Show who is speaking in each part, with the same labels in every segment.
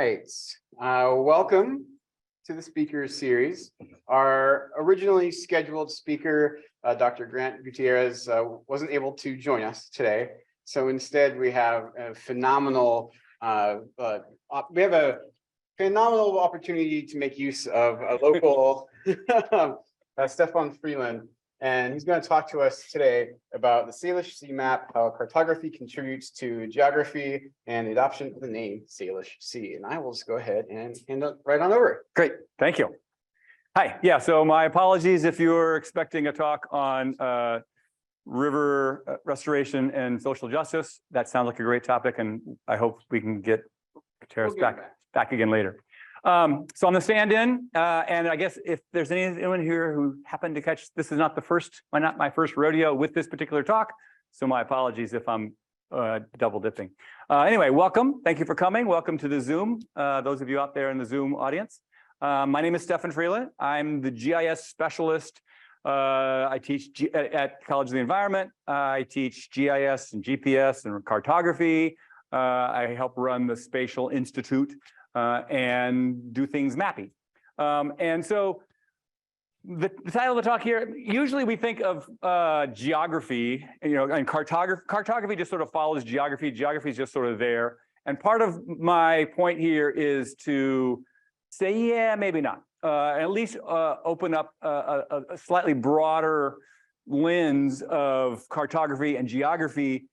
Speaker 1: right. Welcome to the speaker series. Our originally scheduled speaker, Dr. Grant Gutierrez, wasn't able to join us today. So instead, we have a phenomenal opportunity to make use of a local Stefan Freeland. And he's going to talk to us today about the Salish Sea map, how cartography contributes to geography, and the adoption of the name Salish Sea. And I will just go ahead and hand it right on over.
Speaker 2: Great, thank you. Hi, yeah, so my apologies if you're expecting a talk on river restoration and social justice. That sounds like a great topic, and I hope we can get Gutierrez back again later. So I'm the stand-in, and I guess if there's anyone here who happened to catch, this is not my first rodeo with this particular talk, so my apologies if I'm double dipping. Anyway, welcome. Thank you for coming. Welcome to the Zoom, those of you out there in the Zoom audience. My name is Stefan Freeland. I'm the GIS specialist. I teach at College of the Environment. I teach GIS and GPS and cartography. I help run the Spatial Institute. And do things mappy. And so the title of the talk here, usually we think of geography, and cartography just sort of follows geography. Geography is just sort of there. And part of my point here is to say, yeah, maybe not. At least open up a slightly broader lens of cartography and geography,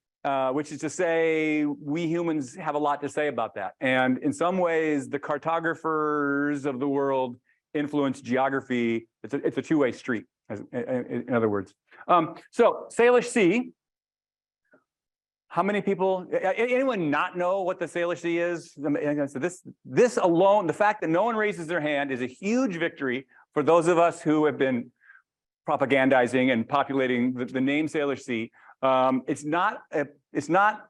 Speaker 2: which is to say, we humans have a lot to say about that. And in some ways, the cartographers of the world influence geography. It's a two-way street, in other words. So Salish Sea, how many people, anyone not know what the Salish Sea is? So this alone, the fact that no one raises their hand is a huge victory for those of us who have been propagandizing and populating the name Salish Sea. It has not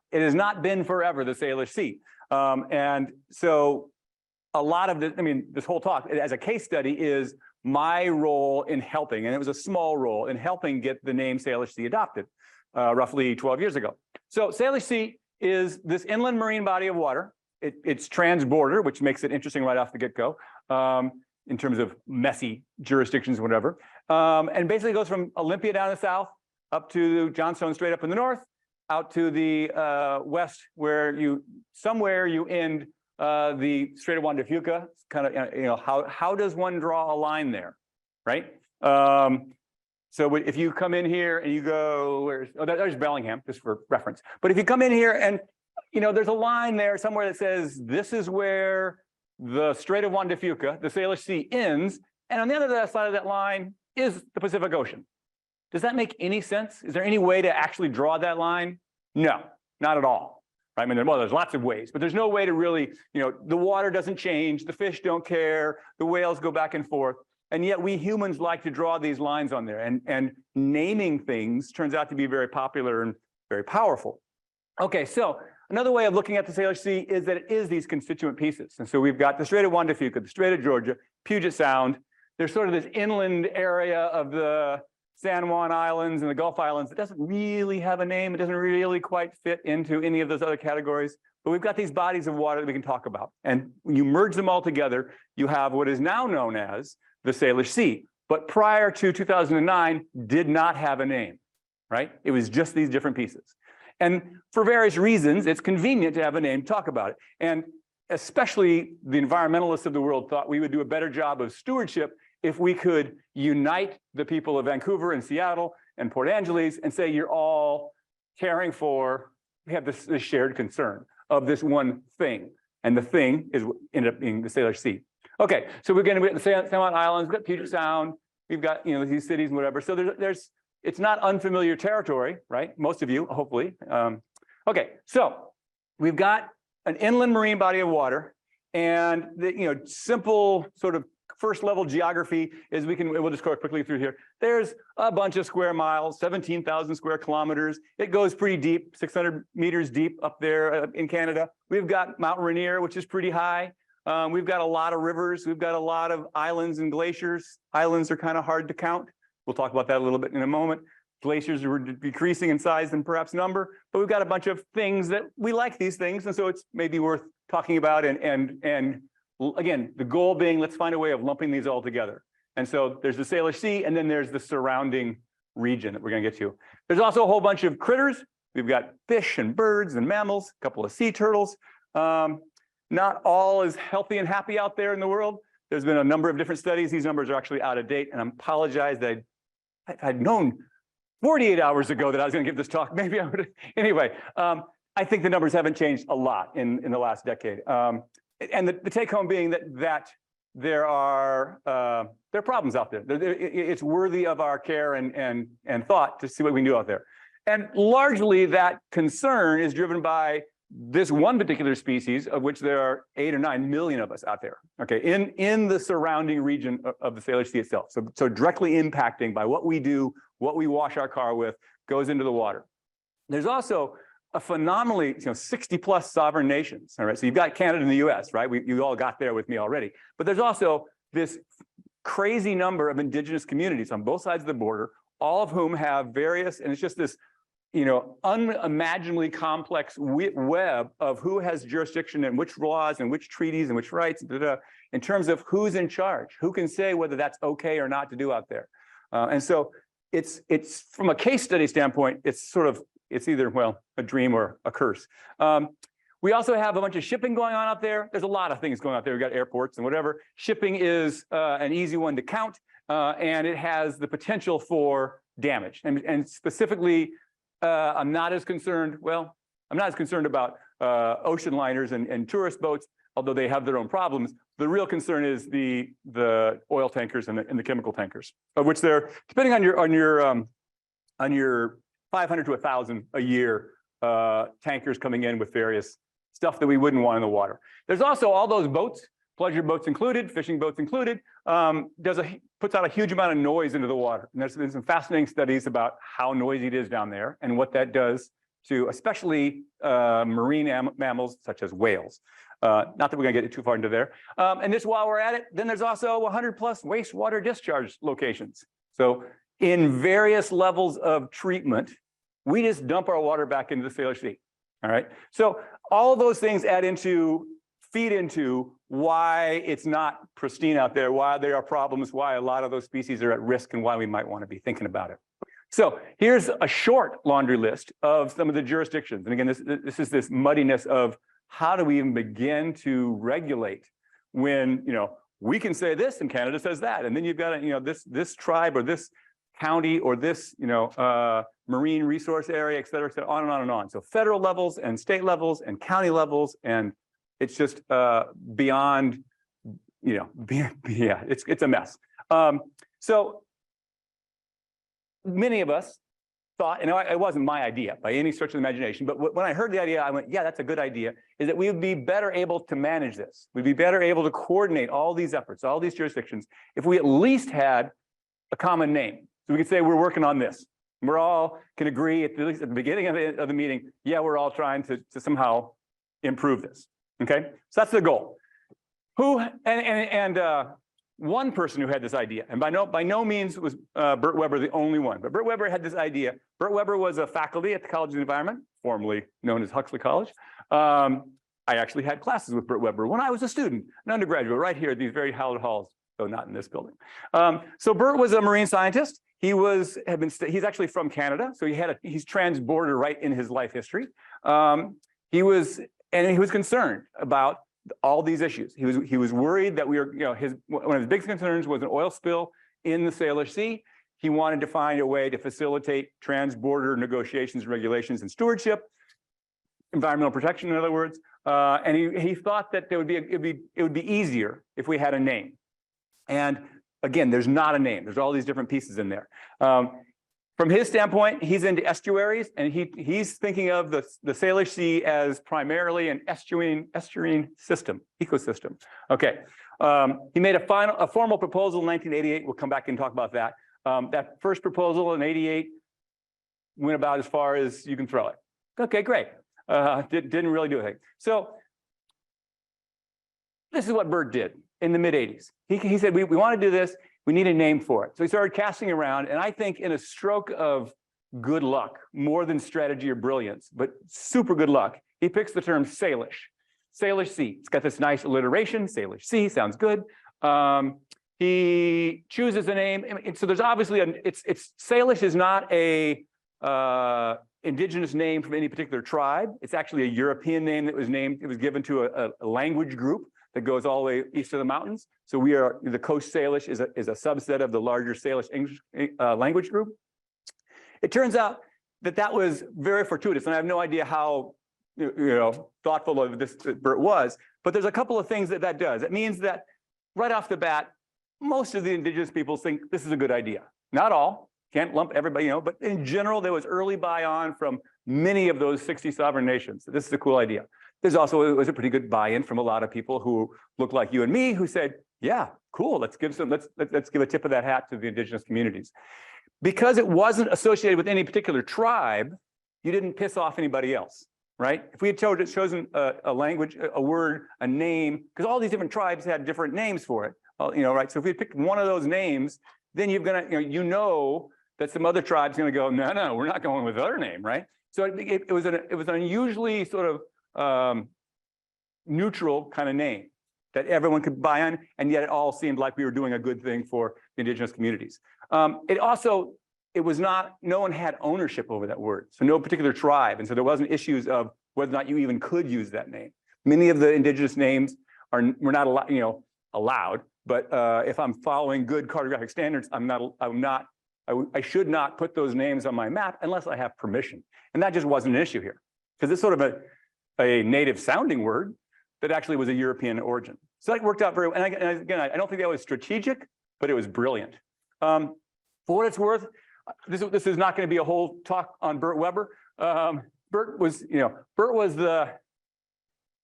Speaker 2: been forever the Salish Sea. And so a lot of this whole talk as a case study is my role in helping, and it was a small role in helping get the name Salish Sea adopted roughly 12 years ago. So Salish Sea is this inland marine body of water. It's trans-border, which makes it interesting right off the get-go in terms of messy jurisdictions, whatever. And basically goes from Olympia down the south, up to Johnstone Strait up in the north, out to the west, where you end the Strait of Juan de Fuca. It's kind of, how does one draw a line there, right? So if you come in here and you go, there's Bellingham, just for reference. But if you come in here and there's a line there somewhere that says this is where the Strait of Juan de Fuca, the Salish Sea, ends, and on the other side of that line is the Pacific Ocean. Does that make any sense? Is there any way to actually draw that line? No, not at all. Right? There's lots of ways, but there's no way to really, the water doesn't change, the fish don't care, the whales go back and forth, and yet we humans like to draw these lines on there, and naming things turns out to be very popular and very powerful. Okay, so another way of looking at the Salish Sea is that it is these constituent pieces. And so we've got the Strait of Juan de Fuca, the Strait of Georgia, Puget Sound. There's sort of this inland area of the San Juan Islands and the Gulf Islands. It doesn't really have a name. It doesn't really quite fit into any of those other categories. But we've got these bodies of water that we can talk about. And when you merge them all together, you have what is now known as the Salish Sea. But prior to 2009, did not have a name, right? It was just these different pieces. And for various reasons, it's convenient to have a name to talk about it. And especially the environmentalists of the world thought we would do a better job of stewardship if we could unite the people of Vancouver and Seattle and Port Angeles and say you're all caring for, we have this shared concern of this one thing. And the thing ended up being the Salish Sea. Okay, so we're going to be at the San Juan Islands, we've got Puget Sound, we've got these cities and whatever. So it's not unfamiliar territory, right? Most of you, hopefully. Okay, so we've got an inland marine body of water, and the simple sort of first level geography is we'll just go quickly through here. There's a bunch of square miles, 17,000 square kilometers. It goes pretty deep, 600 meters deep up there in Canada. We've got Mount Rainier, which is pretty high. We've got a lot of rivers. We've got a lot of islands and glaciers. Islands are kind of hard to count. We'll talk about that a little bit in a moment. Glaciers are decreasing in size and perhaps number, but we've got a bunch of things that we like these things, and so it's maybe worth talking about, and again, the goal being, let's find a way of lumping these all together. And so there's the Salish Sea, and then there's the surrounding region that we're going to get to. There's also a whole bunch of critters. We've got fish and birds and mammals, a couple of sea turtles. Not all is healthy and happy out there in the world. There's been a number of different studies. These numbers are actually out of date, and I apologize that I'd known 48 hours ago that I was going to give this talk. Maybe I would. Anyway, I think the numbers haven't changed a lot in the last decade. And the take home being that there are problems out there. It's worthy of our care and thought to see what we can do out there. And largely that concern is driven by this one particular species, of which there are 8 or 9 million of us out there, okay, in the surrounding region of the Salish Sea itself. So directly impacting by what we do, what we wash our car with, goes into the water. There's also a phenomenally, 60 plus sovereign nations, all right? So you've got Canada and the US, right? You all got there with me already. But there's also this crazy number of indigenous communities on both sides of the border, all of whom have various, and it's just this, unimaginably complex web of who has jurisdiction and which laws and which treaties and which rights, in terms of who's in charge, who can say whether that's okay or not to do out there. And so it's from a case study standpoint, it's either, well, a dream or a curse. We also have a bunch of shipping going on out there. There's a lot of things going out there. We've got airports and whatever. Shipping is an easy one to count, and it has the potential for damage. And specifically, I'm not as concerned about ocean liners and tourist boats, although they have their own problems. The real concern is the oil tankers and the chemical tankers, of which they're, depending on your 500 to 1,000 a year tankers coming in with various stuff that we wouldn't want in the water. There's also all those boats, pleasure boats included, fishing boats included, puts out a huge amount of noise into the water. And there's been some fascinating studies about how noisy it is down there and what that does to especially marine mammals such as whales. Not that we're going to get too far into there. And just while we're at it, then there's also 100 plus wastewater discharge locations. So in various levels of treatment, we just dump our water back into the Salish Sea. All right. So all of those things feed into why it's not pristine out there, why there are problems, why a lot of those species are at risk, and why we might want to be thinking about it. So here's a short laundry list of some of the jurisdictions. And again, this is this muddiness of how do we even begin to regulate when, we can say this and Canada says that. And then you've got, this tribe or this county or this, marine resource area, et cetera, on and on and on. So federal levels and state levels and county levels, and it's just beyond, it's a mess. So many of us thought, and it wasn't my idea by any stretch of the imagination, but when I heard the idea, I went, yeah, that's a good idea, is that we would be better able to manage this. We'd be better able to coordinate all these efforts, all these jurisdictions, if we at least had a common name. So we could say, we're working on this. We're all can agree, at least at the beginning of the meeting, yeah, we're all trying to somehow improve this. Okay, so that's the goal. One person who had this idea, and by no means was Bert Weber the only one, but Bert Weber had this idea. Bert Weber was a faculty at the College of the Environment, formerly known as Huxley College. I actually had classes with Bert Weber when I was a student, an undergraduate, right here at these very hallowed halls, though not in this building. So Bert was a marine scientist. He's actually from Canada, so he's trans-border right in his life history. He was concerned about all these issues. He was worried that one of his big concerns was an oil spill in the Salish Sea. He wanted to find a way to facilitate trans-border negotiations, regulations, and stewardship, environmental protection, in other words. And he thought that it would be easier if we had a name. And again, there's not a name. There's all these different pieces in there. From his standpoint, he's into estuaries, and he's thinking of the Salish Sea as primarily an estuarine ecosystem. Okay, he made a formal proposal in 1988. We'll come back and talk about that. That first proposal in '88 went about as far as you can throw it. Okay, great. Didn't really do anything. So this is what Bert did in the mid '80s. He said, we want to do this. We need a name for it. So he started casting around, and I think in a stroke of good luck, more than strategy or brilliance, but super good luck, he picks the term Salish. Salish Sea. It's got this nice alliteration. Salish Sea sounds good. He chooses a name. So there's obviously Salish is not a indigenous name from any particular tribe. It's actually a European name that was named. It was given to a language group that goes all the way east of the mountains. So the Coast Salish is a subset of the larger Salish English language group. It turns out that was very fortuitous, and I have no idea how thoughtful of this Bert was. But there's a couple of things that does. It means that right off the bat, most of the indigenous people think this is a good idea. Not all, can't lump everybody, but in general, there was early buy-in from many of those 60 sovereign nations. This is a cool idea. It was a pretty good buy-in from a lot of people who look like you and me, who said, yeah, cool, let's give a tip of that hat to the indigenous communities. Because it wasn't associated with any particular tribe, you didn't piss off anybody else, right? If we had chosen a language, a word, a name, because all these different tribes had different names for it, right? So if we had picked one of those names, then you're gonna, that some other tribe's gonna go, no, we're not going with their name, right? So it was an unusually sort of neutral kind of name that everyone could buy on, and yet it all seemed like we were doing a good thing for the indigenous communities. No one had ownership over that word, so no particular tribe, and so there wasn't issues of whether or not you even could use that name. Many of the indigenous names were not allowed, but if I'm following good cartographic standards, I should not put those names on my map unless I have permission, and that just wasn't an issue here, because it's sort of a native sounding word that actually was a European origin. So that worked out very well. And again, I don't think that was strategic, but it was brilliant. For what it's worth, this is not going to be a whole talk on Bert Weber. Bert was the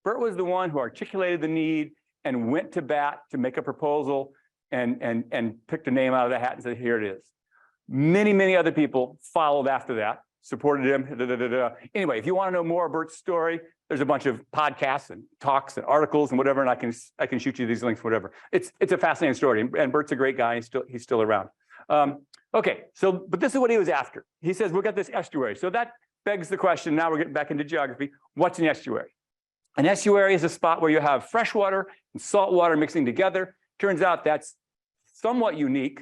Speaker 2: one who articulated the need and went to bat to make a proposal and picked a name out of the hat and said, here it is. Many other people followed after that, supported him. Anyway, if you want to know more of Bert's story, there's a bunch of podcasts and talks and articles and whatever, and I can shoot you these links, whatever. It's a fascinating story, and Bert's a great guy. He's still around. Okay, but this is what he was after. He says we've got this estuary, so that begs the question. Now we're getting back into geography. What's an estuary? An estuary is a spot where you have fresh water and salt water mixing together. Turns out that's somewhat unique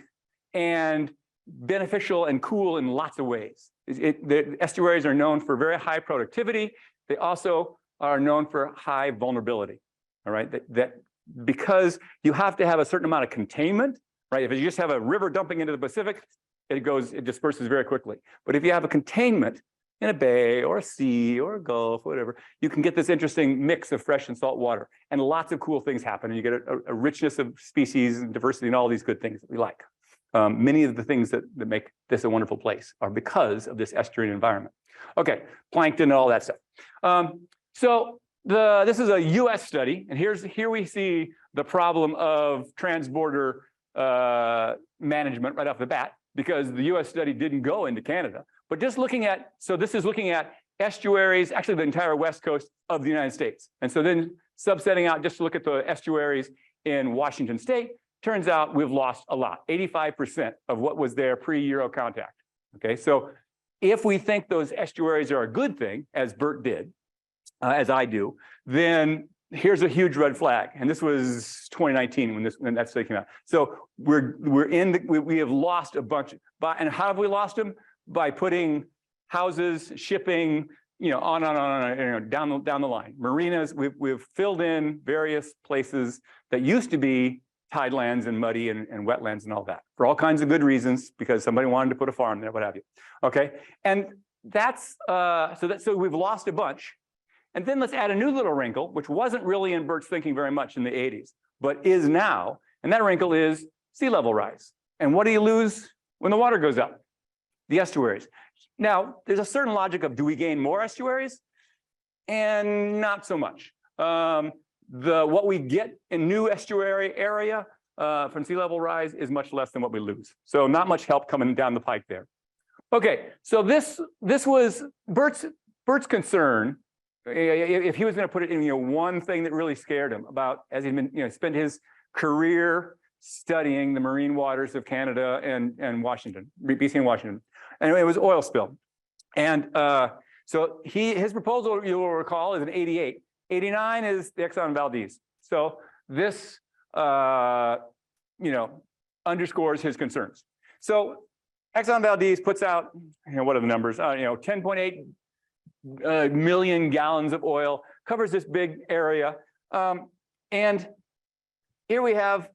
Speaker 2: and beneficial and cool in lots of ways. The estuaries are known for very high productivity. They also are known for high vulnerability, all right? That because you have to have a certain amount of containment, right? If you just have a river dumping into the Pacific, it disperses very quickly. But if you have a containment in a bay or a sea or a gulf, whatever, you can get this interesting mix of fresh and salt water, and lots of cool things happen. And you get a richness of species and diversity and all these good things that we like. Many of the things that make this a wonderful place are because of this estuarine environment. Okay, plankton and all that stuff. This is a US study, and here we see the problem of transborder management right off the bat, because the US study didn't go into Canada. But just this is looking at estuaries, actually the entire west coast of the United States. And so then subsetting out just to look at the estuaries in Washington State, turns out we've lost a lot, 85% of what was there pre-Euro contact. Okay, so if we think those estuaries are a good thing, as Bert did, as I do, then here's a huge red flag. And this was 2019 when that study came out. So we have lost a bunch. And how have we lost them? By putting houses, shipping, on down the line. Marinas, we've filled in various places that used to be tidelands and muddy and wetlands and all that for all kinds of good reasons, because somebody wanted to put a farm there, what have you. Okay, and so we've lost a bunch. And then let's add a new little wrinkle, which wasn't really in Bert's thinking very much in the 80s, but is now. And that wrinkle is sea level rise. And what do you lose when the water goes up? The estuaries. Now, there's a certain logic of, do we gain more estuaries? And not so much. What we get in new estuary area from sea level rise is much less than what we lose. So not much help coming down the pike there. Okay, so this was Bert's concern. If he was going to put it in one thing that really scared him about, as he'd been spent his career studying the marine waters of Canada and Washington, BC and Washington, and it was oil spill. And so his proposal, you will recall, is in '88. 89 is the Exxon Valdez. So this, underscores his concerns. So Exxon Valdez puts out, what are the numbers? 10.8 million gallons of oil, covers this big area. And here we have,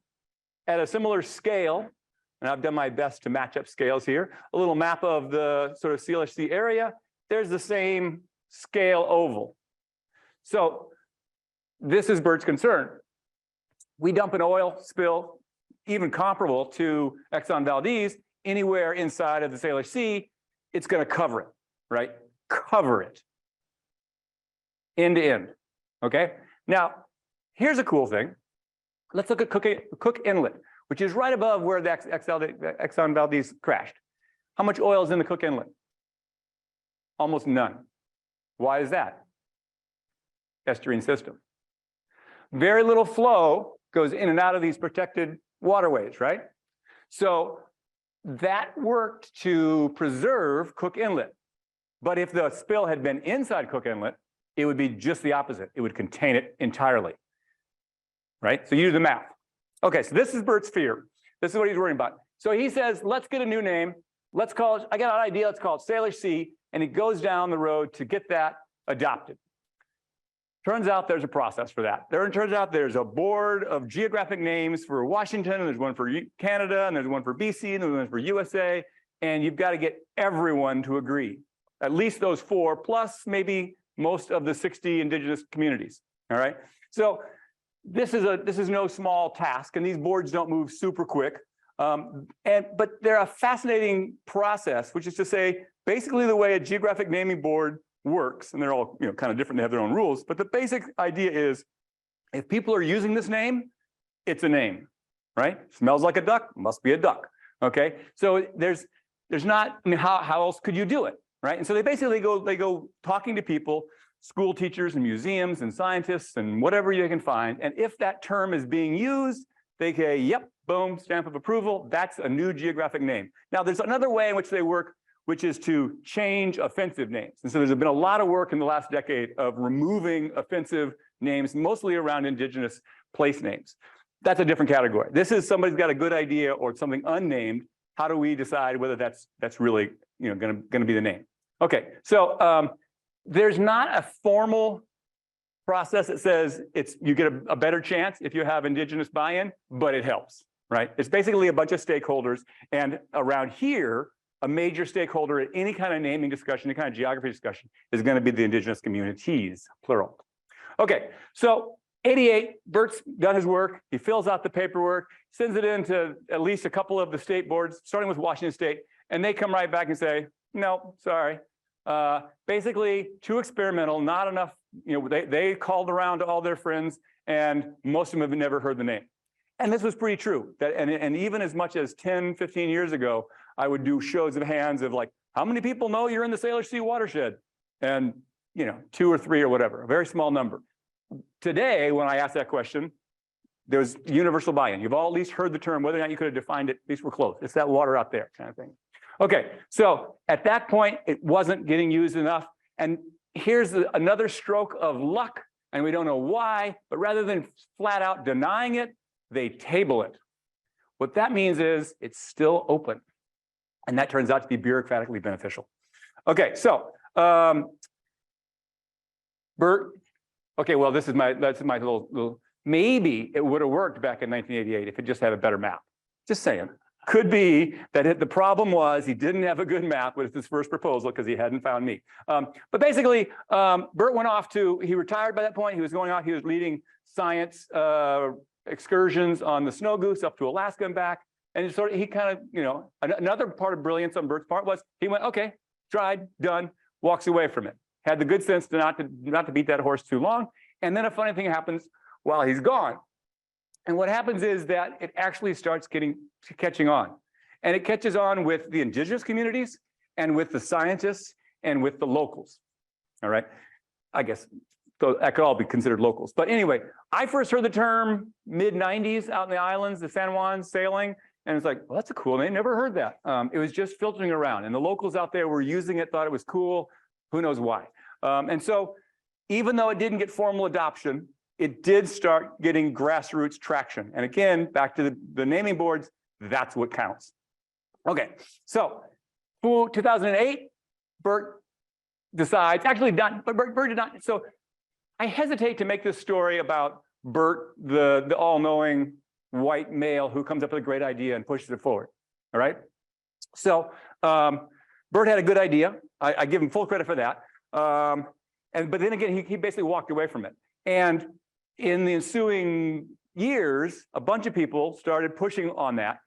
Speaker 2: at a similar scale, and I've done my best to match up scales here, a little map of the sort of Salish Sea area. There's the same scale oval. So this is Bert's concern. We dump an oil spill, even comparable to Exxon Valdez, anywhere inside of the Salish Sea, it's going to cover it, right? Cover it. End to end, okay? Now, here's a cool thing. Let's look at Cook Inlet, which is right above where the Exxon Valdez crashed. How much oil is in the Cook Inlet? Almost none. Why is that? Estuarine system. Very little flow goes in and out of these protected waterways, right? So that worked to preserve Cook Inlet. But if the spill had been inside Cook Inlet, it would be just the opposite. It would contain it entirely, right? So you do the math. Okay, so this is Bert's fear. This is what he's worrying about. So he says, let's get a new name. Let's call it, I got an idea, let's call it Salish Sea. And he goes down the road to get that adopted. Turns out there's a process for that. Turns out there's a board of geographic names for Washington, and there's one for Canada, and there's one for BC, and there's one for USA, and you've got to get everyone to agree. At least those 4, plus maybe most of the 60 indigenous communities, all right? So this is no small task, and these boards don't move super quick, but they're a fascinating process, which is to say, basically the way a geographic naming board works, and they're all kind of different, they have their own rules, but the basic idea is if people are using this name, it's a name, right? Smells like a duck, must be a duck, okay? So there's not, I mean, how else could you do it, right? And so they basically go talking to people, school teachers and museums and scientists and whatever they can find, and if that term is being used, they say, yep, boom, stamp of approval, that's a new geographic name. Now there's another way in which they work, which is to change offensive names. And so there's been a lot of work in the last decade of removing offensive names, mostly around indigenous place names. That's a different category. This is somebody's got a good idea or something unnamed. How do we decide whether that's really going to be the name? Okay, so there's not a formal process that says you get a better chance if you have indigenous buy-in, but it helps, right? It's basically a bunch of stakeholders, and around here, a major stakeholder in any kind of naming discussion, any kind of geography discussion, is going to be the indigenous communities, plural. Okay, so 88, Bert's done his work. He fills out the paperwork, sends it in to at least a couple of the state boards, starting with Washington State, and they come right back and say, no, sorry. Basically, too experimental, not enough. They called around to all their friends, and most of them have never heard the name. And this was pretty true. And even as much as 10, 15 years ago, I would do shows of hands of like, how many people know you're in the Salish Sea watershed? And 2 or 3 or whatever, a very small number. Today, when I ask that question, there's universal buy-in. You've all at least heard the term, whether or not you could have defined it, at least we're close. It's that water out there kind of thing. Okay, so at that point, it wasn't getting used enough. And here's another stroke of luck, and we don't know why, but rather than flat out denying it, they table it. What that means is it's still open. And that turns out to be bureaucratically beneficial. Okay, so Bert, okay, well, that's my little, maybe it would have worked back in 1988 if it just had a better map. Just saying. Could be that the problem was he didn't have a good map with his first proposal because he hadn't found me. But basically, Bert went off he retired by that point. He was going off, he was leading science excursions on the Snow Goose up to Alaska and back. And he kind of, another part of brilliance on Bert's part was he went, okay, tried, done, walks away from it. Had the good sense to not to beat that horse too long. And then a funny thing happens while he's gone. And what happens is that it actually starts catching on. And it catches on with the indigenous communities and with the scientists and with the locals. All right. I guess so that could all be considered locals. But anyway, I first heard the term mid-90s out in the islands, the San Juan sailing. And it's like, well, that's a cool name. Never heard that. It was just filtering around. And the locals out there were using it, thought it was cool. Who knows why? And so even though it didn't get formal adoption, it did start getting grassroots traction. And again, back to the naming boards, that's what counts. Okay, so for 2008, Bert decides, actually not, but Bert did not. So I hesitate to make this story about Bert, the all-knowing white male who comes up with a great idea and pushes it forward. All right. So Bert had a good idea. I give him full credit for that. But then again, he basically walked away from it. And in the ensuing years, a bunch of people started pushing on that,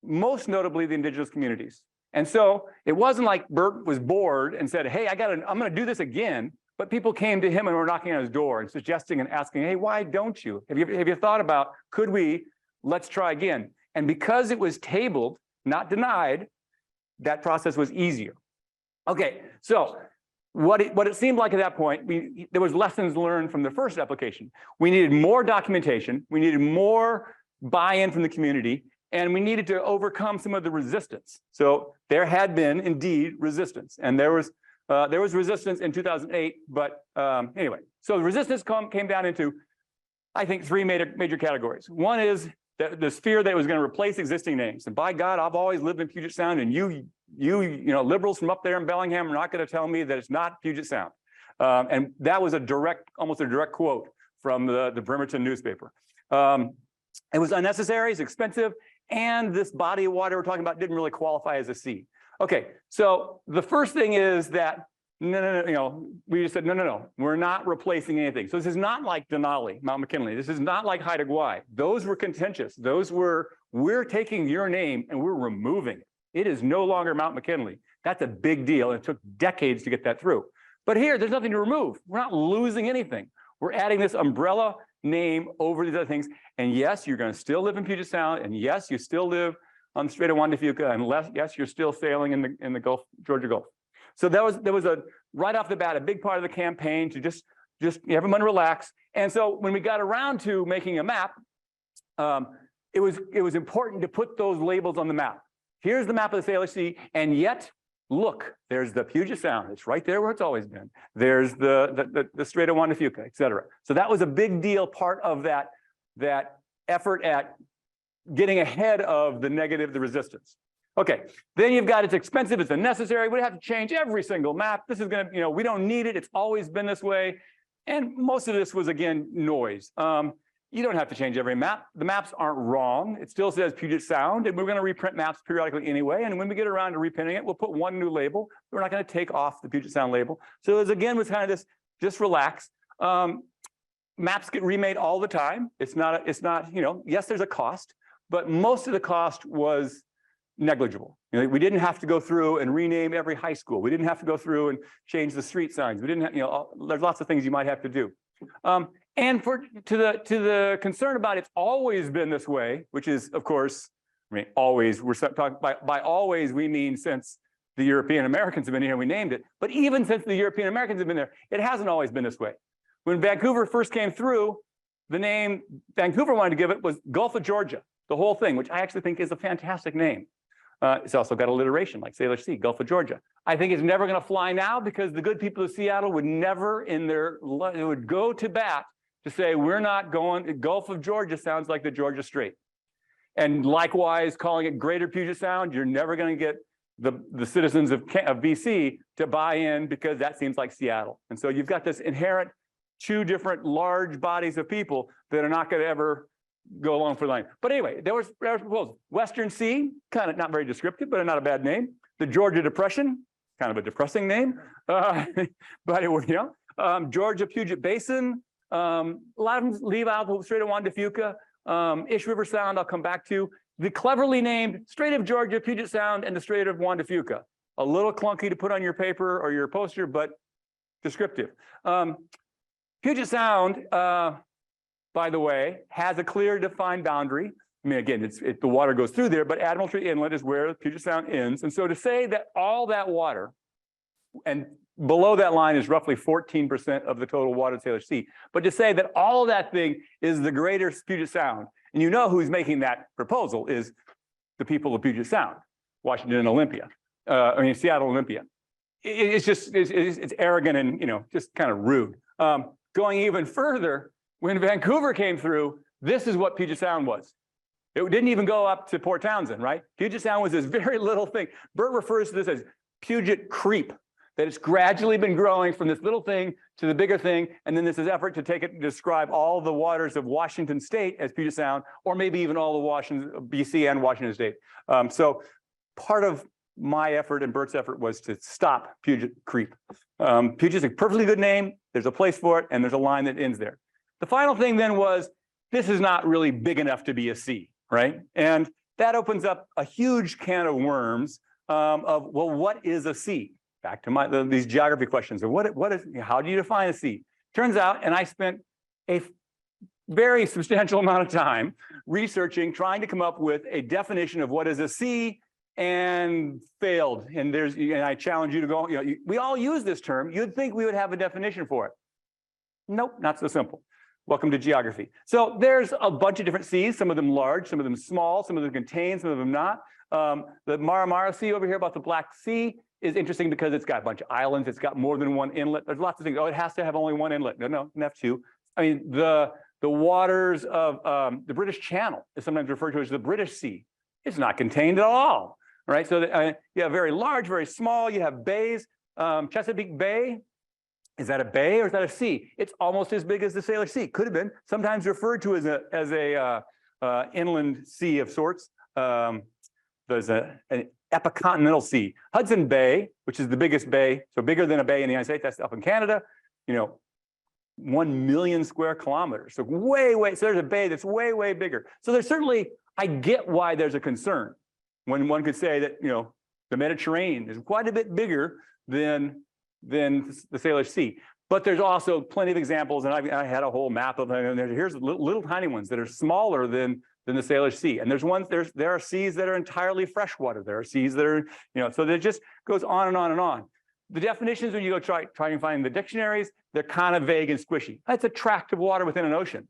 Speaker 2: most notably the indigenous communities. And so it wasn't like Bert was bored and said, hey, I'm going to do this again. But people came to him and were knocking on his door and suggesting and asking, hey, why don't you? Have you thought about, let's try again. And because it was tabled, not denied, that process was easier. Okay, so what it seemed like at that point, there was lessons learned from the first application. We needed more documentation, we needed more buy-in from the community, and we needed to overcome some of the resistance. So there had been indeed resistance, and there was resistance in 2008, but anyway, so the resistance came down into, I think, three major categories. One is this fear that it was going to replace existing names. And by God, I've always lived in Puget Sound, and you know, liberals from up there in Bellingham are not going to tell me that it's not Puget Sound. And that was almost a direct quote from the Bremerton newspaper. It was unnecessary, it's expensive, and this body of water we're talking about didn't really qualify as a sea. Okay, so the first thing is that no, you know, we just said no, we're not replacing anything. So this is not like Denali, Mount McKinley. This is not like Haida Gwaii. Those were contentious. Those were, we're taking your name and we're removing it. It is no longer Mount McKinley. That's a big deal. And it took decades to get that through. But here, there's nothing to remove. We're not losing anything. We're adding this umbrella name over these other things. And yes, you're going to still live in Puget Sound. And yes, you still live on the Strait of Juan de Fuca. And yes, you're still sailing in the Gulf, Georgia Gulf. So there was a right off the bat a big part of the campaign to just everyone relax. And so when we got around to making a map, it was important to put those labels on the map. Here's the map of the Salish Sea, and yet look, there's the Puget Sound. It's right there where it's always been. There's the Strait of Juan de Fuca, et cetera. So that was a big deal, part of that effort at getting ahead of the resistance. Okay, then you've got it's expensive, it's unnecessary. We have to change every single map. This is going to, you know, we don't need it. It's always been this way. And most of this was, again, noise. You don't have to change every map. The maps aren't wrong. It still says Puget Sound, and we're going to reprint maps periodically anyway. And when we get around to reprinting it, we'll put one new label. We're not going to take off the Puget Sound label. So it was kind of this, just relax. Maps get remade all the time. It's not, you know, yes, there's a cost, but most of the cost was negligible. You know, we didn't have to go through and rename every high school. We didn't have to go through and change the street signs. We didn't have, you know, there's lots of things you might have to do. And to the concern about it's always been this way, which is, of course, I mean, always, we're talking by always, we mean since the European Americans have been here, we named it. But even since the European Americans have been there, it hasn't always been this way. When Vancouver first came through, the name Vancouver wanted to give it was Gulf of Georgia, the whole thing, which I actually think is a fantastic name. It's also got alliteration like Salish Sea, Gulf of Georgia. I think it's never going to fly now because the good people of Seattle would never would go to bat to say, we're not going, Gulf of Georgia sounds like the Georgia Strait. And likewise, calling it Greater Puget Sound, you're never going to get the citizens of BC to buy in because that seems like Seattle. And so you've got this inherent two different large bodies of people that are not going to ever go along for the line. But anyway, there was proposal. Western Sea, kind of not very descriptive, but not a bad name. The Georgia Depression, kind of a depressing name, but it was, you know, Georgia Puget Basin. A lot of them leave out the Strait of Juan de Fuca, Ish River Sound. I'll come back to the cleverly named Strait of Georgia, Puget Sound, and the Strait of Juan de Fuca. A little clunky to put on your paper or your poster, but descriptive. Puget Sound, by the way, has a clear defined boundary. I mean, again, the water goes through there, but Admiralty Inlet is where Puget Sound ends. And so to say that all that water, and below that line is roughly 14% of the total water of the Salish Sea, but to say that all of that thing is the greater Puget Sound, and you know who's making that proposal is the people of Puget Sound, Washington and Olympia, Seattle Olympia. It's just, it's arrogant and, you know, just kind of rude. Going even further, when Vancouver came through, this is what Puget Sound was. It didn't even go up to Port Townsend, right? Puget Sound was this very little thing. Bert refers to this as Puget Creep, that it's gradually been growing from this little thing to the bigger thing. And then this is effort to take it and describe all the waters of Washington State as Puget Sound, or maybe even all the Washington, BC and Washington State. So part of my effort and Bert's effort was to stop Puget Creep. Puget's a perfectly good name. There's a place for it, and there's a line that ends there. The final thing then was, this is not really big enough to be a sea, right? And that opens up a huge can of worms of, well, what is a sea? Back to these geography questions of how do you define a sea? Turns out, and I spent a very substantial amount of time researching, trying to come up with a definition of what is a sea, and failed. And I challenge you to go, we all use this term. You'd think we would have a definition for it. Nope, not so simple. Welcome to geography. So there's a bunch of different seas, some of them large, some of them small, some of them contained, some of them not. The Mara Sea over here about the Black Sea is interesting because it's got a bunch of islands. It's got more than one inlet. There's lots of things. Oh, it has to have only one inlet. No, it can have two. I mean, the waters of the British Channel is sometimes referred to as the British Sea. It's not contained at all, right? So you have very large, very small. You have bays. Chesapeake Bay, is that a bay or is that a sea? It's almost as big as the Salish Sea. Could have been. Sometimes referred to as a inland sea of sorts. There's an epicontinental sea. Hudson Bay, which is the biggest bay, so bigger than a bay in the United States, that's up in Canada, 1 million square kilometers. So so there's a bay that's way, way bigger. So there's certainly, I get why there's a concern when one could say that, the Mediterranean is quite a bit bigger than the Salish Sea. But there's also plenty of examples, and I had a whole map of them, and here's little tiny ones that are smaller than the Salish Sea. And there are seas that are entirely freshwater. There are seas that are, so it just goes on and on and on. The definitions, when you go try and find the dictionaries, they're kind of vague and squishy. That's a tract of water within an ocean.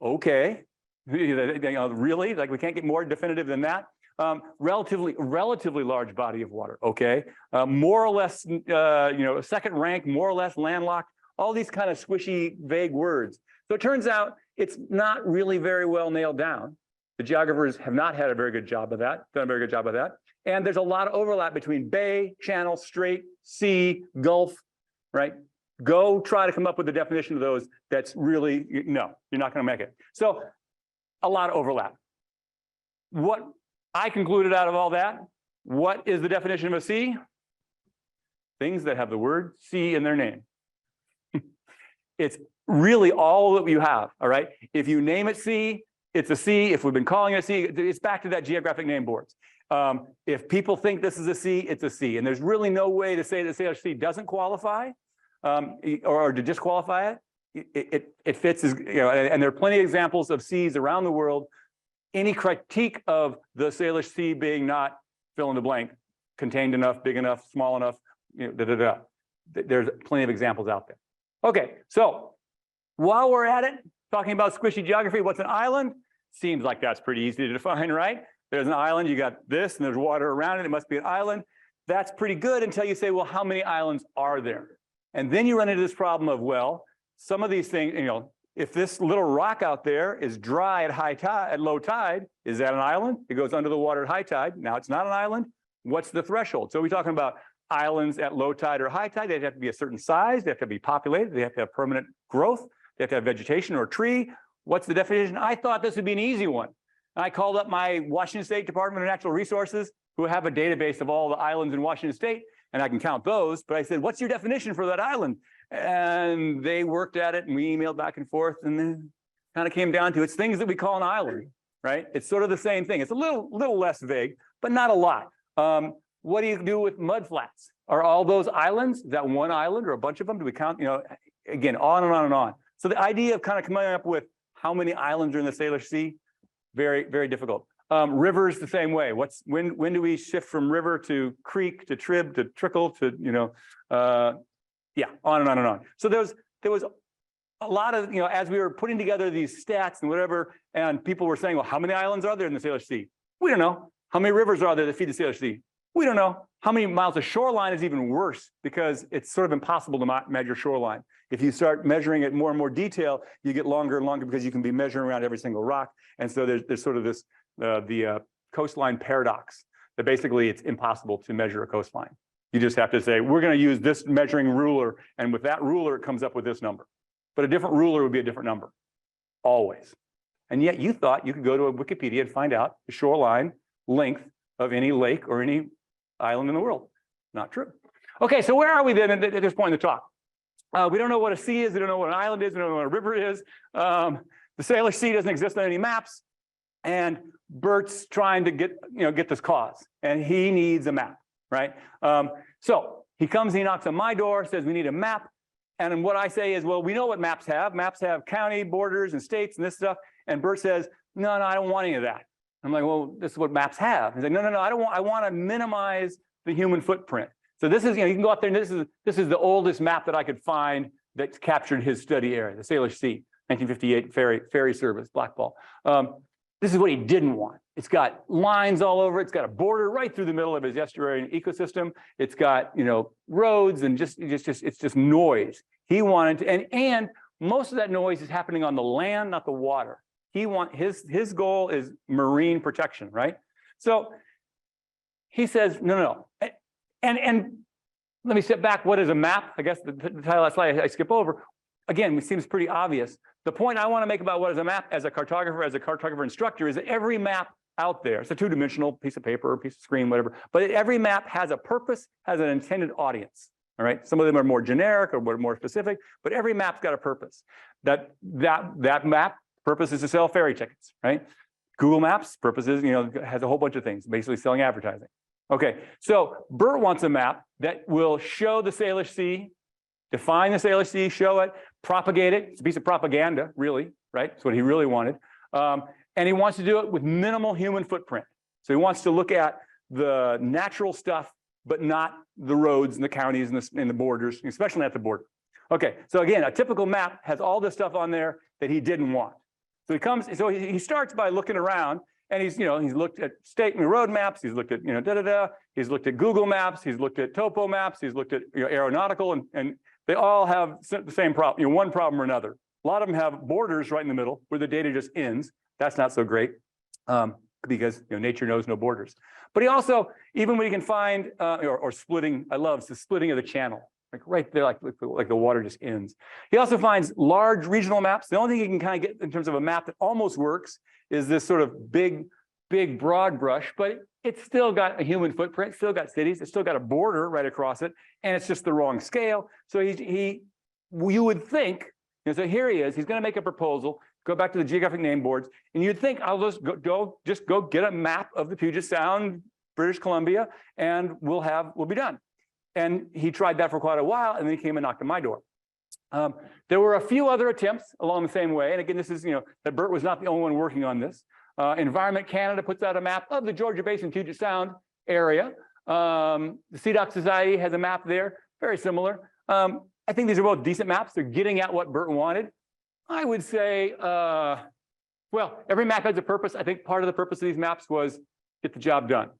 Speaker 2: Okay, really? Like we can't get more definitive than that? Relatively large body of water. Okay, more or less, second rank, more or less landlocked. All these kind of squishy, vague words. So it turns out it's not really very well nailed down. The geographers have not had a very good job of that, done a very good job of that. And there's a lot of overlap between bay, channel, strait, sea, gulf, right? Go try to come up with a definition of those that's really, no, you're not going to make it. So a lot of overlap. What I concluded out of all that, what is the definition of a sea? Things that have the word sea in their name. It's really all that you have, all right? If you name it sea, it's a sea. If we've been calling it a sea, it's back to that geographic name boards. If people think this is a sea, it's a sea. And there's really no way to say that Salish Sea doesn't qualify or to disqualify it. It fits as, and there are plenty of examples of seas around the world. Any critique of the Salish Sea being not fill in the blank, contained enough, big enough, small enough, there's plenty of examples out there. Okay, so while we're at it, talking about squishy geography, what's an island? Seems like that's pretty easy to define, right? There's an island, you got this, and there's water around it, it must be an island. That's pretty good until you say, well, how many islands are there? And then you run into this problem of, well, some of these things, if this little rock out there is dry at high tide, at low tide, is that an island? It goes under the water at high tide. Now it's not an island. What's the threshold? So we're talking about islands at low tide or high tide. They have to be a certain size. They have to be populated. They have to have permanent growth. They have to have vegetation or tree. What's the definition? I thought this would be an easy one. I called up my Washington State Department of Natural Resources, who have a database of all the islands in Washington State, and I can count those. But I said, what's your definition for that island? And they worked at it, and we emailed back and forth, and then kind of came down to it's things that we call an island, right? It's sort of the same thing. It's a little less vague, but not a lot. What do you do with mudflats? Are all those islands? Is that one island or a bunch of them? Do we count? Again, on and on and on. So the idea of kind of coming up with how many islands are in the Salish Sea, very, very difficult. Rivers the same way. When do we shift from river to creek to trib to trickle to yeah, on and on and on. So there was a lot of as we were putting together these stats and whatever, and people were saying, well, how many islands are there in the Salish Sea? We don't know. How many rivers are there that feed the Salish Sea? We don't know. How many miles of shoreline is even worse because it's sort of impossible to measure shoreline. If you start measuring it more and more detail, you get longer and longer because you can be measuring around every single rock. And so there's sort of this, the coastline paradox that basically it's impossible to measure a coastline. You just have to say, we're going to use this measuring ruler. And with that ruler, it comes up with this number. But a different ruler would be a different number, always. And yet you thought you could go to a Wikipedia and find out the shoreline length of any lake or any island in the world. Not true. Okay, so where are we then at this point in the talk? We don't know what a sea is. We don't know what an island is. We don't know what a river is. The Salish Sea doesn't exist on any maps. And Bert's trying to get this cause. And he needs a map, right? So he comes, he knocks on my door, says we need a map. And what I say is, well, we know what maps have. Maps have county borders and states and this stuff. And Bert says, no, I don't want any of that. I'm like, well, this is what maps have. He's like, no, I don't want. I want to minimize the human footprint. So this is, you can go out there and this is the oldest map that I could find that captured his study area, the Salish Sea, 1958 ferry service, Blackball. This is what he didn't want. It's got lines all over. It's got a border right through the middle of his estuary ecosystem. It's got, roads and it's just noise. He wanted to, and most of that noise is happening on the land, not the water. His goal is marine protection, right? So he says, no. And let me step back. What is a map? I guess the title of that slide I skip over. Again, it seems pretty obvious. The point I want to make about what is a map as a cartographer instructor is that every map out there, it's a two-dimensional piece of paper, piece of screen, whatever, but every map has a purpose, has an intended audience. All right. Some of them are more generic or more specific, but every map's got a purpose. That map purpose is to sell ferry tickets, right? Google Maps purpose is, has a whole bunch of things, basically selling advertising. Okay, so Bert wants a map that will show the Salish Sea, define the Salish Sea, show it, propagate it. It's a piece of propaganda, really, right? That's what he really wanted. And he wants to do it with minimal human footprint. So he wants to look at the natural stuff, but not the roads and the counties and the borders, especially at the border. Okay, so again, a typical map has all this stuff on there that he didn't want. So he starts by looking around, and he's looked at state and road maps, he's looked at, he's looked at Google Maps, he's looked at topo maps, he's looked at aeronautical, and they all have the same problem, one problem or another. A lot of them have borders right in the middle where the data just ends. That's not so great because nature knows no borders. But he also, even when he can find or splitting, I love the splitting of the channel. Like right there, like the water just ends. He also finds large regional maps. The only thing he can kind of get in terms of a map that almost works is this sort of big broad brush, but it's still got a human footprint, still got cities, it's still got a border right across it, and it's just the wrong scale. So you would think, so here he is, he's going to make a proposal, go back to the geographic name boards, and you'd think I'll just go get a map of the Puget Sound, British Columbia, and we'll be done. And he tried that for quite a while, and then he came and knocked on my door. There were a few other attempts along the same way. And again, this is, that Bert was not the only one working on this. Environment Canada puts out a map of the Georgia Basin Puget Sound area. The CDOC Society has a map there, very similar. I think these are both decent maps. They're getting at what Bert wanted. I would say, well, every map has a purpose. I think part of the purpose of these maps was get the job done.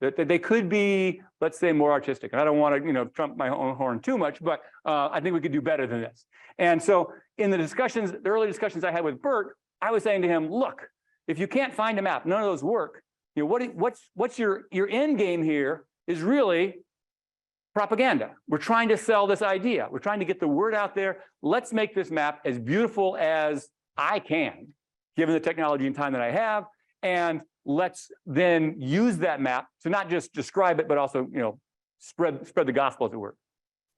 Speaker 2: They could be, let's say, more artistic. And I don't want to, trump my own horn too much, but I think we could do better than this. And so in the early discussions I had with Bert, I was saying to him, look, if you can't find a map, none of those work. What's your end game here is really propaganda. We're trying to sell this idea. We're trying to get the word out there. Let's make this map as beautiful as I can, given the technology and time that I have. And let's then use that map to not just describe it, but also, spread the gospel, as it were.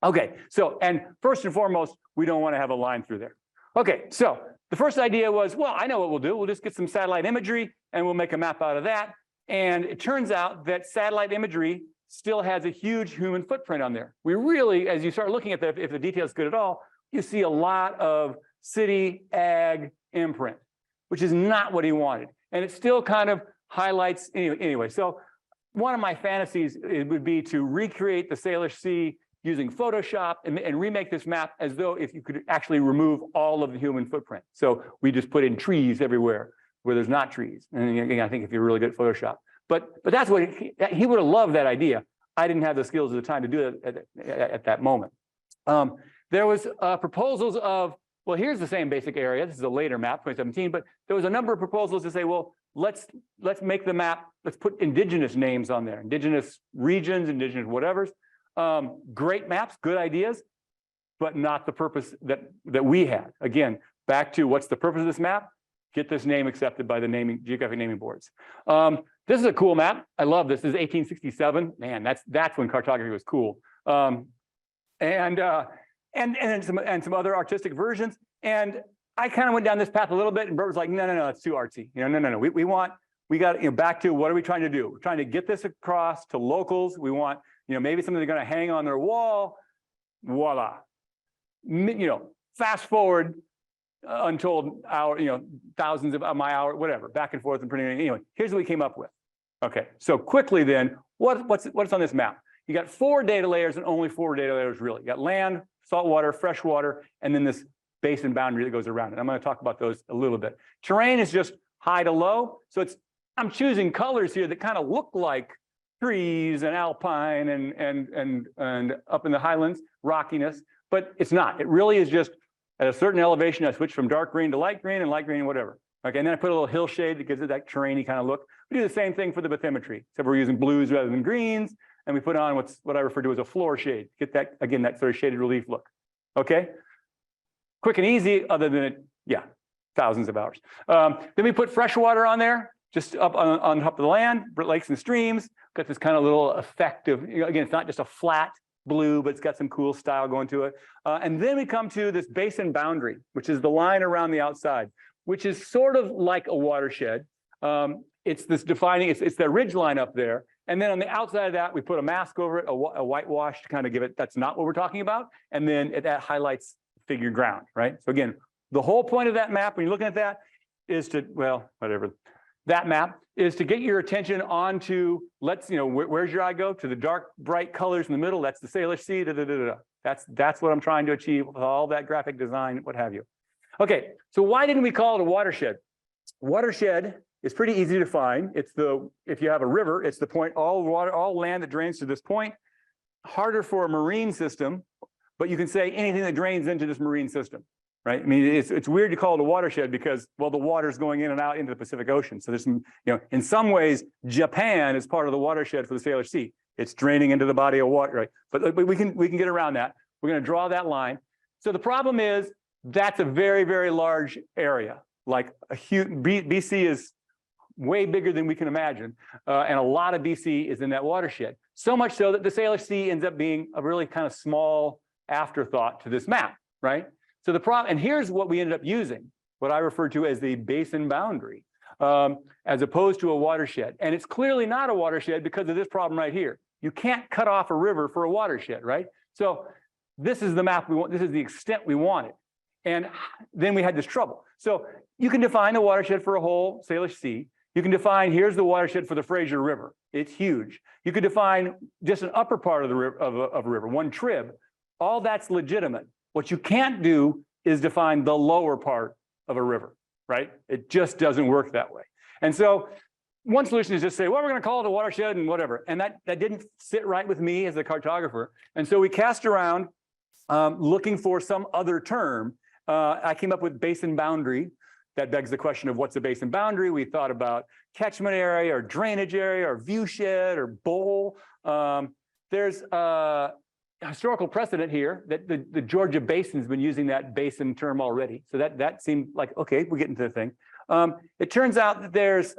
Speaker 2: Okay, so, and first and foremost, we don't want to have a line through there. Okay, so the first idea was, well, I know what we'll do. We'll just get some satellite imagery and we'll make a map out of that. And it turns out that satellite imagery still has a huge human footprint on there. We really, as you start looking at if the detail is good at all, you see a lot of city ag imprint, which is not what he wanted. And it still kind of highlights, anyway. So one of my fantasies would be to recreate the Salish Sea using Photoshop and remake this map as though if you could actually remove all of the human footprint. So we just put in trees everywhere where there's not trees. And again, I think if you're really good at Photoshop. But that's what he would have loved that idea. I didn't have the skills at the time to do it at that moment. There was proposals of, well, here's the same basic area. This is a later map, 2017, but there was a number of proposals to say, well, let's make the map, let's put indigenous names on there, indigenous regions, indigenous whatevers. Great maps, good ideas, but not the purpose that we had. Again, back to what's the purpose of this map? Get this name accepted by the geographic naming boards. This is a cool map. I love this. This is 1867. Man, that's when cartography was cool. And some other artistic versions. And I kind of went down this path a little bit, and Bert was like, no, it's too artsy. No. We got back to what are we trying to do? We're trying to get this across to locals. We want, maybe something they're going to hang on their wall. Voila. Fast forward untold hour, thousands of my hour, whatever, back and forth and printing. Anyway, here's what we came up with. Okay, so quickly then, what's on this map? You got 4 data layers and only 4 data layers really. You got land, saltwater, freshwater, and then this basin boundary that goes around it. I'm going to talk about those a little bit. Terrain is just high to low. So I'm choosing colors here that kind of look like trees and alpine and up in the highlands, rockiness, but it's not. It really is just at a certain elevation, I switch from dark green to light green and light green, whatever. Okay, and then I put a little hill shade that gives it that terrainy kind of look. We do the same thing for the bathymetry, except we're using blues rather than greens, and we put on what I refer to as a floor shade. Get that, again, that sort of shaded relief look. Okay, quick and easy, other than thousands of hours. Then we put freshwater on there, just up on top of the land, lakes and streams. Got this kind of little effect of, again, it's not just a flat blue, but it's got some cool style going to it. And then we come to this basin boundary, which is the line around the outside, which is sort of like a watershed. It's this defining, it's the ridge line up there. And then on the outside of that, we put a mask over it, a whitewash to kind of give it, that's not what we're talking about. And then that highlights figured ground, right? So again, the whole point of that map, when you're looking at that, is to, well, whatever. That map is to get your attention onto, where's your eye go? To the dark, bright colors in the middle. That's the Salish Sea. That's what I'm trying to achieve with all that graphic design, what have you. Okay, so why didn't we call it a watershed? Watershed is pretty easy to find. If you have a river, it's the point, all land that drains to this point. Harder for a marine system, but you can say anything that drains into this marine system. Right? I mean, it's weird to call it a watershed because, well, the water's going in and out into the Pacific Ocean. So there's some, in some ways, Japan is part of the watershed for the Salish Sea. It's draining into the body of water, right? But we can get around that. We're going to draw that line. So the problem is that's a very, very large area. Like a huge, BC is way bigger than we can imagine. And a lot of BC is in that watershed. So much so that the Salish Sea ends up being a really kind of small afterthought to this map, right? So the problem, and here's what we ended up using, what I refer to as the basin boundary, as opposed to a watershed. And it's clearly not a watershed because of this problem right here. You can't cut off a river for a watershed, right? So this is the map we want, this is the extent we wanted. And then we had this trouble. So you can define the watershed for a whole Salish Sea. You can define, here's the watershed for the Fraser River. It's huge. You could define just an upper part of the river, of a river, one trib. All that's legitimate. What you can't do is define the lower part of a river, right? It just doesn't work that way. And so one solution is just say, well, we're going to call it a watershed and whatever. And that didn't sit right with me as a cartographer. And so we cast around looking for some other term. I came up with basin boundary. That begs the question of what's a basin boundary. We thought about catchment area or drainage area or viewshed or bowl. There's historical precedent here that the Georgia Basin's been using that basin term already. So that seemed like, okay, we're getting to the thing. It turns out that there's,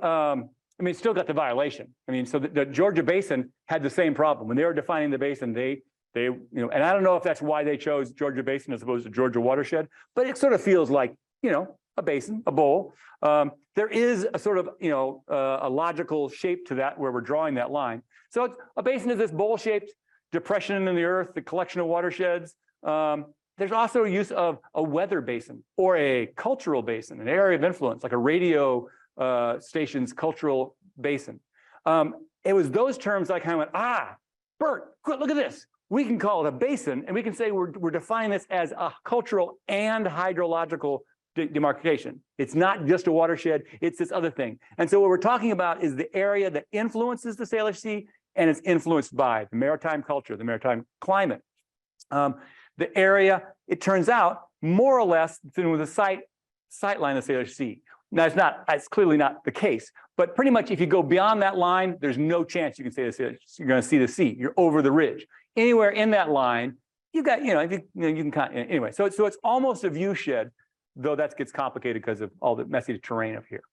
Speaker 2: it's still got the violation. So the Georgia Basin had the same problem. When they were defining the basin, they and I don't know if that's why they chose Georgia Basin as opposed to Georgia Watershed, but it sort of feels like, a basin, a bowl. There is a sort of, a logical shape to that where we're drawing that line. So a basin is this bowl-shaped depression in the earth, the collection of watersheds. There's also use of a weather basin or a cultural basin, an area of influence, like a radio station's cultural basin. It was those terms I kind of went, Bert, look at this. We can call it a basin, and we can say we're defining this as a cultural and hydrological demarcation. It's not just a watershed, it's this other thing. And so what we're talking about is the area that influences the Salish Sea and it's influenced by the maritime culture, the maritime climate. The area, it turns out, more or less than with the sight line of the Salish Sea. Now, it's clearly not the case, but pretty much if you go beyond that line, there's no chance you can say you're going to see the sea. You're over the ridge. Anywhere in that line, you got, you can kind of, anyway. So it's almost a view shed, though that gets complicated because of all the messy terrain of here.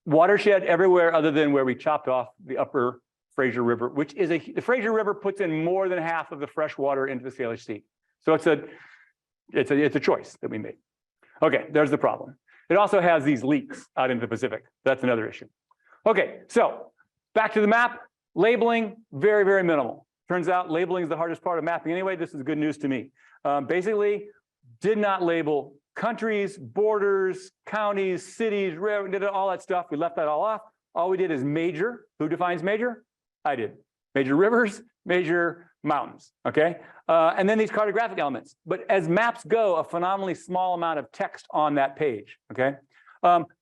Speaker 2: Watershed everywhere other than where we chopped off the upper Fraser River, which is the Fraser River puts in more than half of the fresh water into the Salish Sea. So it's a choice that we made. Okay, there's the problem. It also has these leaks out into the Pacific. That's another issue. Okay, so back to the map. Labeling, very, very minimal. Turns out labeling is the hardest part of mapping anyway. This is good news to me. Basically, did not label countries, borders, counties, cities, did all that stuff. We left that all off. All we did is major. Who defines major? I did. Major rivers, major mountains, okay? And then these cartographic elements. But as maps go, a phenomenally small amount of text on that page, okay?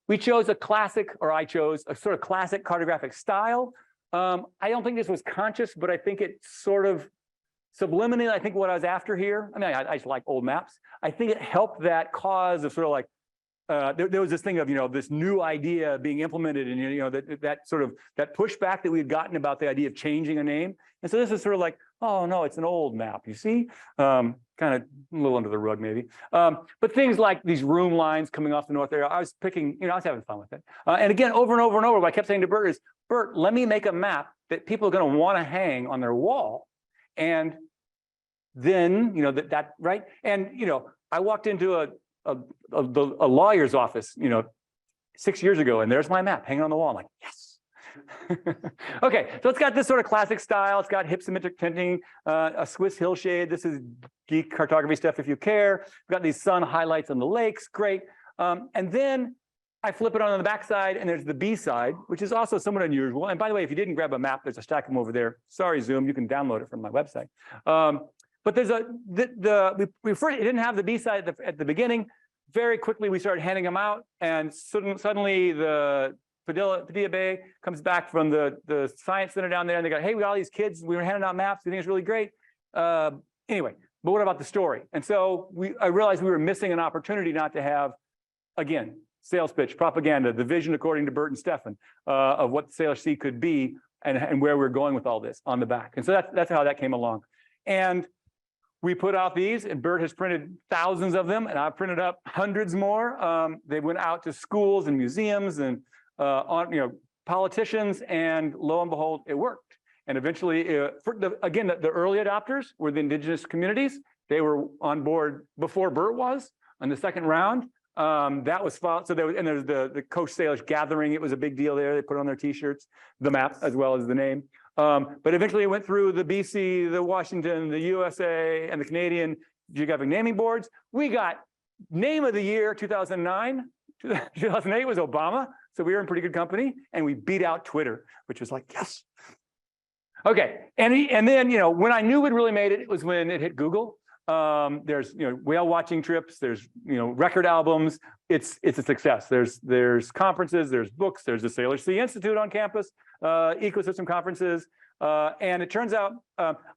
Speaker 2: We chose a classic, or I chose a sort of classic cartographic style. I don't think this was conscious, but I think it sort of subliminally, I think what I was after here, I mean, I just like old maps. I think it helped that cause of sort of like, there was this thing of, this new idea being implemented and, that sort of, that pushback that we had gotten about the idea of changing a name. And so this is sort of like, oh no, it's an old map, you see? Kind of a little under the rug maybe. But things like these room lines coming off the north area, I was picking, I was having fun with it. And again, over and over and over, what I kept saying to Bert is, Bert, let me make a map that people are going to want to hang on their wall. And then, right? And, I walked into a lawyer's office, 6 years ago, and there's my map hanging on the wall. I'm like, yes. Okay, so it's got this sort of classic style. It's got hypsometric tinting, a Swiss hillshade. This is geek cartography stuff if you care. We've got these sun highlights on the lakes, great. And then I flip it on the backside, and there's the B side, which is also somewhat unusual. And by the way, if you didn't grab a map, there's a stack of them over there. Sorry, Zoom, you can download it from my website. But there's we first, it didn't have the B side at the beginning. Very quickly, we started handing them out, and suddenly the Padilla Bay comes back from the science center down there, and they go, hey, we got all these kids. We were handing out maps. We think it's really great. Anyway, but what about the story? And so I realized we were missing an opportunity not to have, again, sales pitch, propaganda, the vision according to Bert and Stefan of what the Salish Sea could be and where we're going with all this on the back. And so that's how that came along. And we put out these, and Bert has printed thousands of them, and I've printed up hundreds more. They went out to schools and museums and politicians, and lo and behold, it worked. And eventually, the early adopters were the indigenous communities. They were on board before Bert was on the second round. That was followed. So there's the Coast Salish Gathering. It was a big deal there. They put on their T-shirts, the map as well as the name. But eventually it went through the BC, the Washington, the USA, and the Canadian Geographic Naming Boards. We got name of the year 2009. 2008 was Obama. So we were in pretty good company, and we beat out Twitter, which was like, yes. Okay, and then when I knew we'd really made it, it was when it hit Google. There's whale watching trips, there's record albums. It's a success. There's conferences, there's books, there's the Salish Sea Institute on campus, ecosystem conferences, and it turns out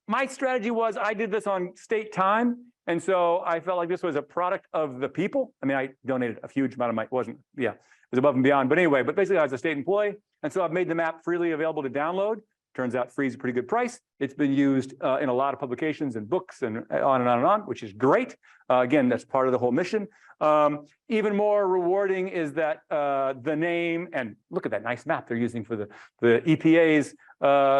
Speaker 2: my strategy was I did this on state time, and so I felt like this was a product of the people. I mean, I donated a huge amount of it was above and beyond, but anyway, but basically I was a state employee, and so I've made the map freely available to download. Turns out free is a pretty good price. It's been used in a lot of publications and books and on and on and on, which is great. Again, that's part of the whole mission. Even more rewarding is that the name, and look at that nice map they're using for the EPA's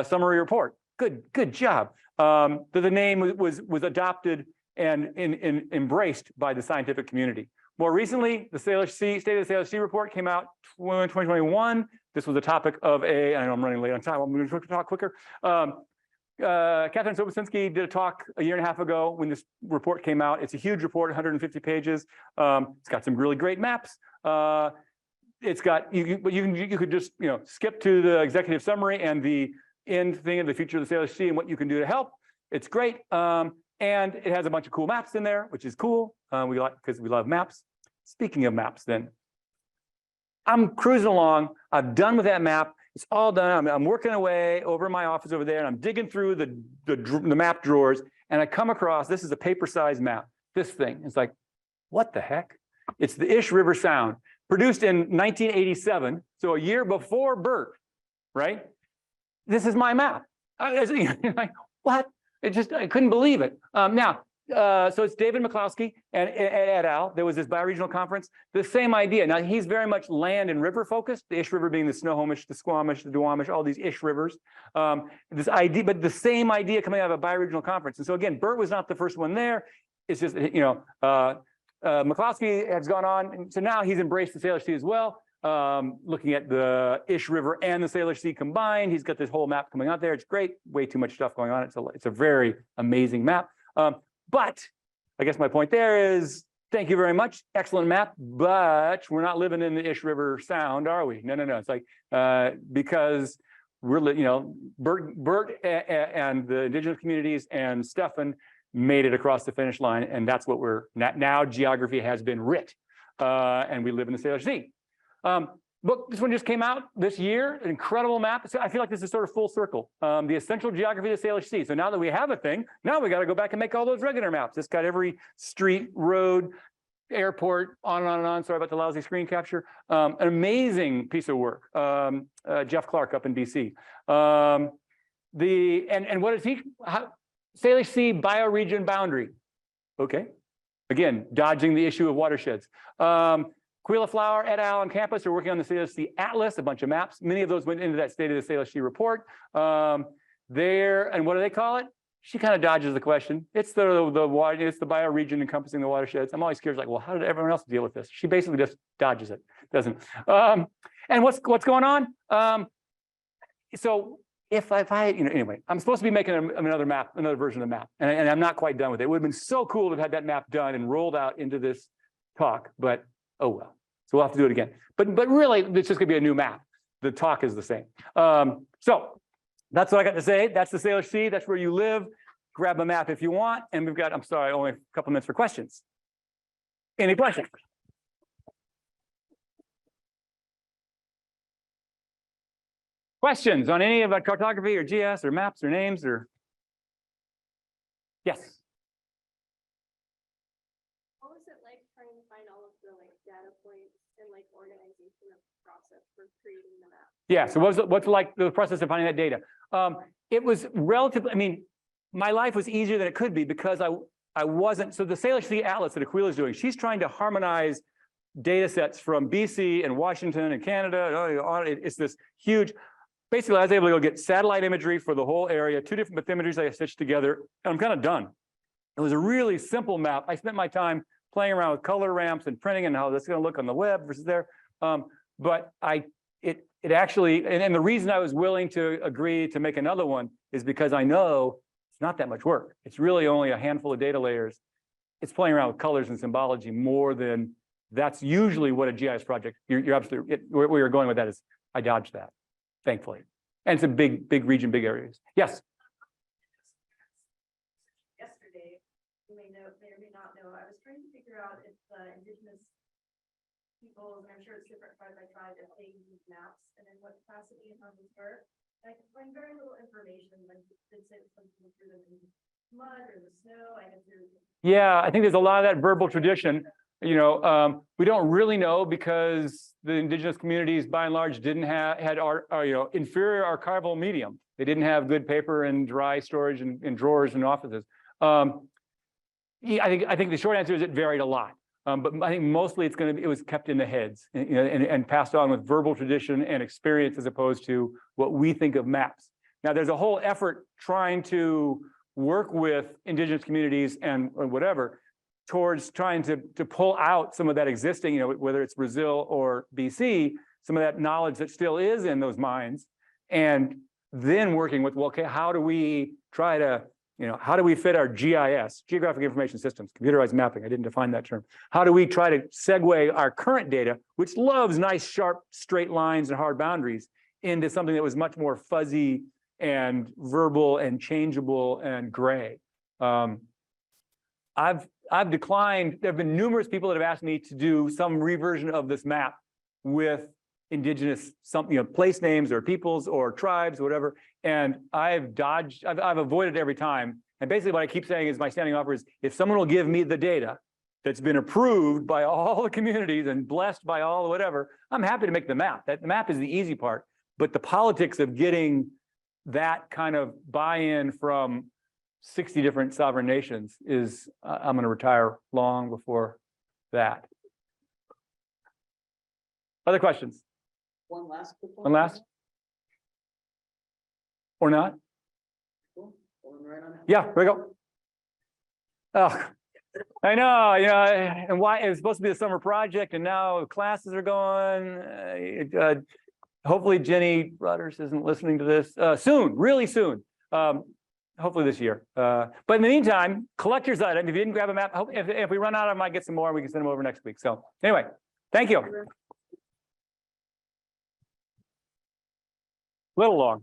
Speaker 2: summary report. Good job. The name was adopted and embraced by the scientific community. More recently, the Salish Sea, State of the Salish Sea report came out in 2021. This was a topic of I know I'm running late on time. I'm going to talk quicker. Catherine Sobocinski did a talk a year and a half ago when this report came out. It's a huge report, 150 pages. It's got some really great maps. It's got you could just skip to the executive summary and the end thing of the future of the Salish Sea and what you can do to help. It's great, and it has a bunch of cool maps in there, which is cool. Because we love maps. Speaking of maps, then I'm cruising along. I'm done with that map, It's all done. I'm working away over in my office over there, and I'm digging through the map drawers, and I come across, this is a paper-sized map, this thing. It's like, what the heck? It's the Ish River Sound, produced in 1987, so a year before Bert, right? This is my map. I was like, what? I couldn't believe it. So it's David McCloskey and et al. There was this bioregional conference, the same idea. Now he's very much land and river focused, the Ish River being the Snohomish, the Squamish, the Duwamish, all these Ish rivers. This idea, but the same idea coming out of a bioregional conference. And so again, Bert was not the first one there. It's just, McCloskey has gone on. And so now he's embraced the Salish Sea as well. Looking at the Ish River and the Salish Sea combined. He's got this whole map coming out there. It's great, way too much stuff going on. It's a very amazing map. But I guess my point there is, thank you very much. Excellent map, but we're not living in the Ish River Sound, are we? No. It's like, because we're, Bert and the indigenous communities and Stefan made it across the finish line. And that's what now geography has been writ. And we live in the Salish Sea. Book, this one just came out this year, an incredible map. So I feel like this is sort of full circle. The essential geography of the Salish Sea. So now that we have a thing, now we got to go back and make all those regular maps. It's got every street, road, airport, on and on and on. Sorry about the lousy screen capture. An amazing piece of work. Jeff Clark up in DC. And what is he? Salish Sea bioregion boundary. Okay. Again, dodging the issue of watersheds. Quila Flower et al. On campus are working on the Salish Sea Atlas, a bunch of maps. Many of those went into that State of the Salish Sea report. And what do they call it? She kind of dodges the question. It's the bioregion encompassing the watersheds. I'm always curious, like, well, how did everyone else deal with this? She basically just dodges it, doesn't. And what's going on? So if I anyway, I'm supposed to be making another map, another version of the map, and I'm not quite done with it. It would have been so cool to have had that map done and rolled out into this talk, but oh well. So we'll have to do it again. But really, it's just gonna be a new map. The talk is the same. So that's what I got to say. That's the Salish Sea. That's where you live. Grab a map if you want. And we've got, I'm sorry, only a couple minutes for questions. Any questions? Questions on any about cartography or GS or maps or names or? Yes.
Speaker 3: What was it like trying to find all of the data points and organization of the process for creating the map?
Speaker 2: Yeah. So what's like the process of finding that data? It was relatively. I mean, my life was easier than it could be because I wasn't. So the Salish Sea Atlas that Aquila is doing, she's trying to harmonize data sets from BC and Washington and Canada. It's this huge. Basically, I was able to go get satellite imagery for the whole area, 2 different bathymetries I stitched together, and I'm kind of done. It was a really simple map. I spent my time playing around with color ramps and printing and how that's going to look on the web versus there. But it actually, and the reason I was willing to agree to make another one is because I know it's not that much work. It's really only a handful of data layers. It's playing around with colors and symbology more than that's usually what a GIS project. You're absolutely where you're going with that is I dodged that, thankfully. And it's a big region, big areas. Yes.
Speaker 3: Yesterday, you may or may not know, I was trying to figure out if indigenous people, and I'm sure it's different tribe by tribe, if they use maps and in what capacity and how they start. And I could find very little information when they say something through them in mud or the snow.
Speaker 2: Yeah, I think there's a lot of that verbal tradition. We don't really know because the indigenous communities, by and large, didn't had inferior archival medium. They didn't have good paper and dry storage in drawers and offices. I think the short answer is it varied a lot. But I think mostly it was kept in the heads and passed on with verbal tradition and experience as opposed to what we think of maps. Now, there's a whole effort trying to work with indigenous communities and whatever towards trying to pull out some of that existing, whether it's Brazil or BC, some of that knowledge that still is in those minds, and then working with, well, okay, how do we try to, how do we fit our GIS, Geographic Information Systems, computerized mapping, I didn't define that term. How do we try to segue our current data, which loves nice, sharp, straight lines and hard boundaries, into something that was much more fuzzy and verbal and changeable and gray. I've declined. There have been numerous people that have asked me to do some reversion of this map with indigenous, place names or peoples or tribes, whatever. And I've avoided every time. And basically what I keep saying is my standing offer is if someone will give me the data that's been approved by all the communities and blessed by all whatever, I'm happy to make the map. That the map is the easy part, but the politics of getting that kind of buy-in from 60 different sovereign nations is, I'm going to retire long before that. Other questions?
Speaker 4: One last quick one.
Speaker 2: One last? Or not?
Speaker 4: Cool. Going right on.
Speaker 2: Yeah, here we go. Oh, I know, and why it was supposed to be a summer project and now classes are going. Hopefully Jenny Rudders isn't listening to this soon, really soon. Hopefully this year. But in the meantime, collect your items. If you didn't grab a map, if we run out, I might get some more and we can send them over next week. So anyway, thank you. Little long.